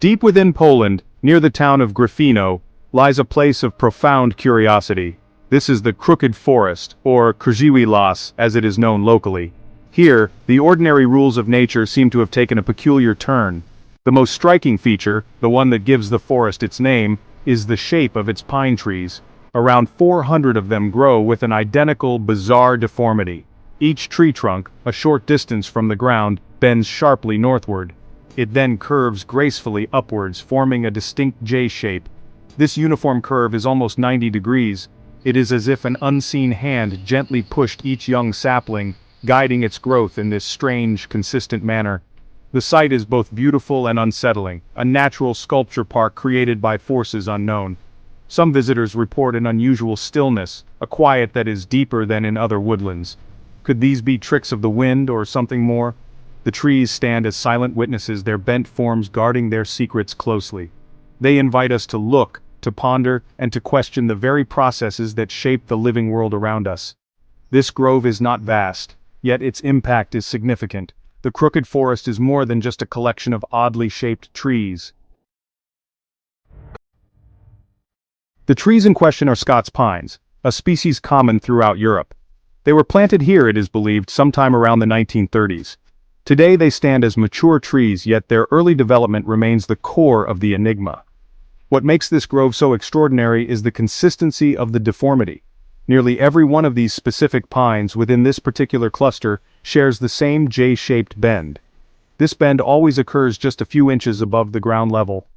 Deep within Poland, near the town of Gryfino, lies a place of profound curiosity. This is the Crooked Forest, or Krzywy Las, as it is known locally. Here, the ordinary rules of nature seem to have taken a peculiar turn. The most striking feature, the one that gives the forest its name, is the shape of its pine trees. Around 400 of them grow with an identical, bizarre deformity. Each tree trunk, a short distance from the ground, bends sharply northward. It then curves gracefully upwards, forming a distinct J shape. This uniform curve is almost 90 degrees. It is as if an unseen hand gently pushed each young sapling, guiding its growth in this strange, consistent manner. The sight is both beautiful and unsettling, a natural sculpture park created by forces unknown. Some visitors report an unusual stillness, a quiet that is deeper than in other woodlands. Could these be tricks of the wind or something more? The trees stand as silent witnesses, their bent forms guarding their secrets closely. They invite us to look, to ponder, and to question the very processes that shape the living world around us. This grove is not vast, yet its impact is significant. The Crooked Forest is more than just a collection of oddly shaped trees. The trees in question are Scots pines, a species common throughout Europe. They were planted here, it is believed, sometime around the 1930s. Today they stand as mature trees, yet their early development remains the core of the enigma. What makes this grove so extraordinary is the consistency of the deformity. Nearly every one of these specific pines within this particular cluster shares the same J-shaped bend. This bend always occurs just a few inches above the ground level.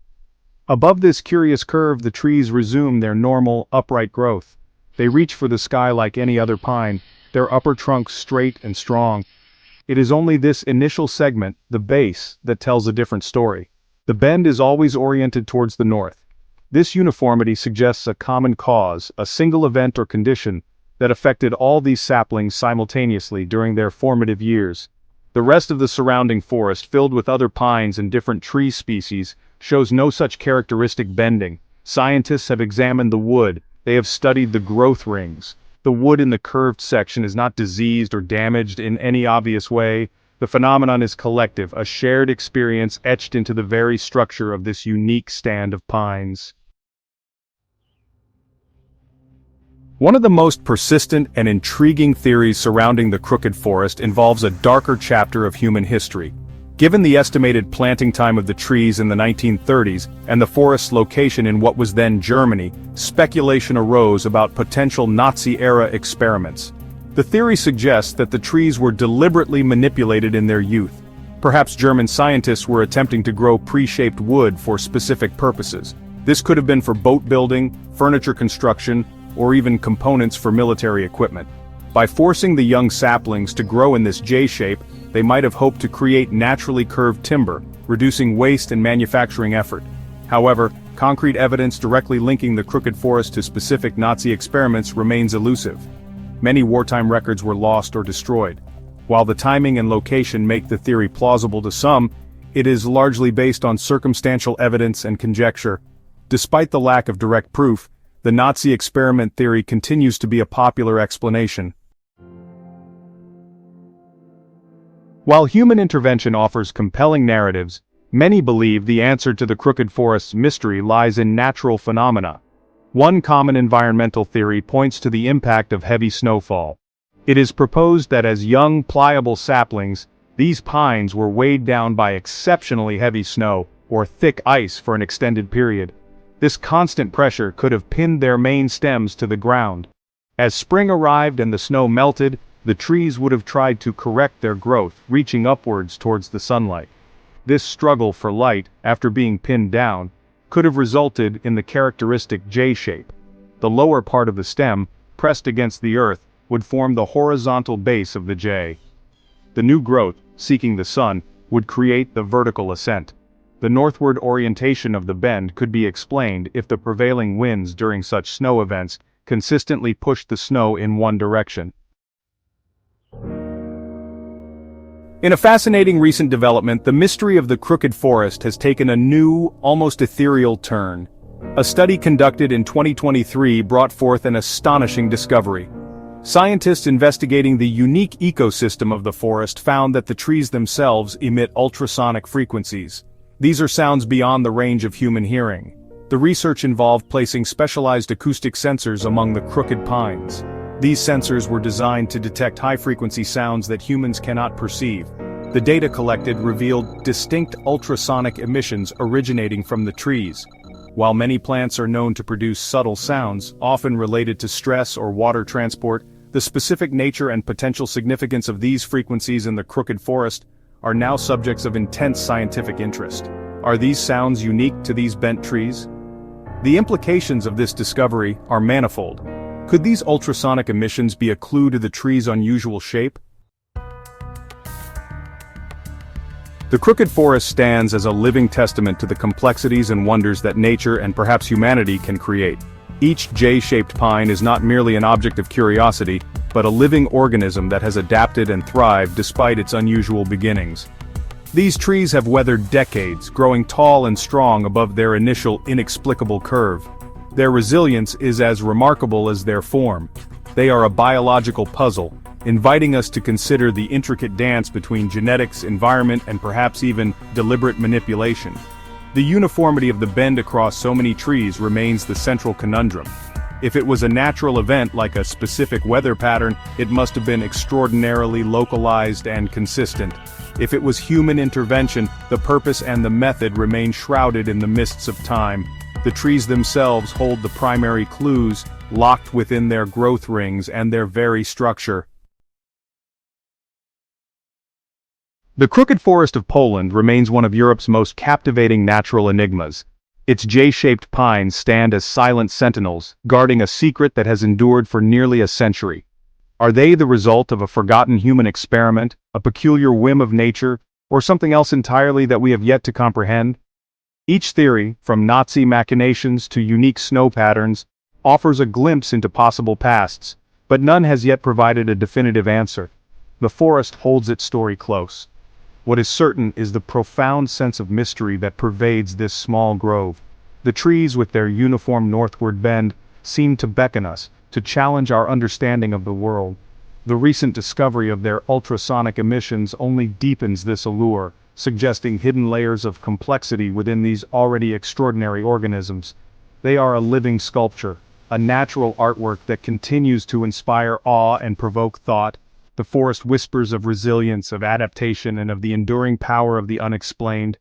Above this curious curve, the trees resume their normal, upright growth. They reach for the sky like any other pine, their upper trunks straight and strong. It is only this initial segment, the base, that tells a different story. The bend is always oriented towards the north. This uniformity suggests a common cause, a single event or condition, that affected all these saplings simultaneously during their formative years. The rest of the surrounding forest, filled with other pines and different tree species, shows no such characteristic bending. Scientists have examined the wood, they have studied the growth rings. The wood in the curved section is not diseased or damaged in any obvious way. The phenomenon is collective, a shared experience etched into the very structure of this unique stand of pines. One of the most persistent and intriguing theories surrounding the Crooked Forest involves a darker chapter of human history. Given the estimated planting time of the trees in the 1930s and the forest's location in what was then Germany, speculation arose about potential Nazi-era experiments. The theory suggests that the trees were deliberately manipulated in their youth. Perhaps German scientists were attempting to grow pre-shaped wood for specific purposes. This could have been for boat building, furniture construction, or even components for military equipment. By forcing the young saplings to grow in this J shape, they might have hoped to create naturally curved timber, reducing waste and manufacturing effort. However, concrete evidence directly linking the Crooked Forest to specific Nazi experiments remains elusive. Many wartime records were lost or destroyed. While the timing and location make the theory plausible to some, it is largely based on circumstantial evidence and conjecture. Despite the lack of direct proof, the Nazi experiment theory continues to be a popular explanation. While human intervention offers compelling narratives, many believe the answer to the Crooked Forest's mystery lies in natural phenomena. One common environmental theory points to the impact of heavy snowfall. It is proposed that as young, pliable saplings, these pines were weighed down by exceptionally heavy snow, or thick ice for an extended period. This constant pressure could have pinned their main stems to the ground. As spring arrived and the snow melted, the trees would have tried to correct their growth, reaching upwards towards the sunlight. This struggle for light, after being pinned down, could have resulted in the characteristic J shape. The lower part of the stem, pressed against the earth, would form the horizontal base of the J. The new growth, seeking the sun, would create the vertical ascent. The northward orientation of the bend could be explained if the prevailing winds during such snow events consistently pushed the snow in one direction. In a fascinating recent development, the mystery of the Crooked Forest has taken a new, almost ethereal turn. A study conducted in 2023 brought forth an astonishing discovery. Scientists investigating the unique ecosystem of the forest found that the trees themselves emit ultrasonic frequencies. These are sounds beyond the range of human hearing. The research involved placing specialized acoustic sensors among the crooked pines. These sensors were designed to detect high-frequency sounds that humans cannot perceive. The data collected revealed distinct ultrasonic emissions originating from the trees. While many plants are known to produce subtle sounds, often related to stress or water transport, the specific nature and potential significance of these frequencies in the crooked forest are now subjects of intense scientific interest. Are these sounds unique to these bent trees? The implications of this discovery are manifold. Could these ultrasonic emissions be a clue to the tree's unusual shape? The crooked forest stands as a living testament to the complexities and wonders that nature and perhaps humanity can create. Each J-shaped pine is not merely an object of curiosity, but a living organism that has adapted and thrived despite its unusual beginnings. These trees have weathered decades, growing tall and strong above their initial inexplicable curve. Their resilience is as remarkable as their form. They are a biological puzzle, inviting us to consider the intricate dance between genetics, environment, and perhaps even deliberate manipulation. The uniformity of the bend across so many trees remains the central conundrum. If it was a natural event like a specific weather pattern, it must have been extraordinarily localized and consistent. If it was human intervention, the purpose and the method remain shrouded in the mists of time. The trees themselves hold the primary clues, locked within their growth rings and their very structure. The crooked forest of Poland remains one of Europe's most captivating natural enigmas. Its J-shaped pines stand as silent sentinels, guarding a secret that has endured for nearly a century. Are they the result of a forgotten human experiment, a peculiar whim of nature, or something else entirely that we have yet to comprehend? Each theory, from Nazi machinations to unique snow patterns, offers a glimpse into possible pasts, but none has yet provided a definitive answer. The forest holds its story close. What is certain is the profound sense of mystery that pervades this small grove. The trees, with their uniform northward bend, seem to beckon us, to challenge our understanding of the world. The recent discovery of their ultrasonic emissions only deepens this allure, suggesting hidden layers of complexity within these already extraordinary organisms. They are a living sculpture, a natural artwork that continues to inspire awe and provoke thought. The forest whispers of resilience, of adaptation, and of the enduring power of the unexplained.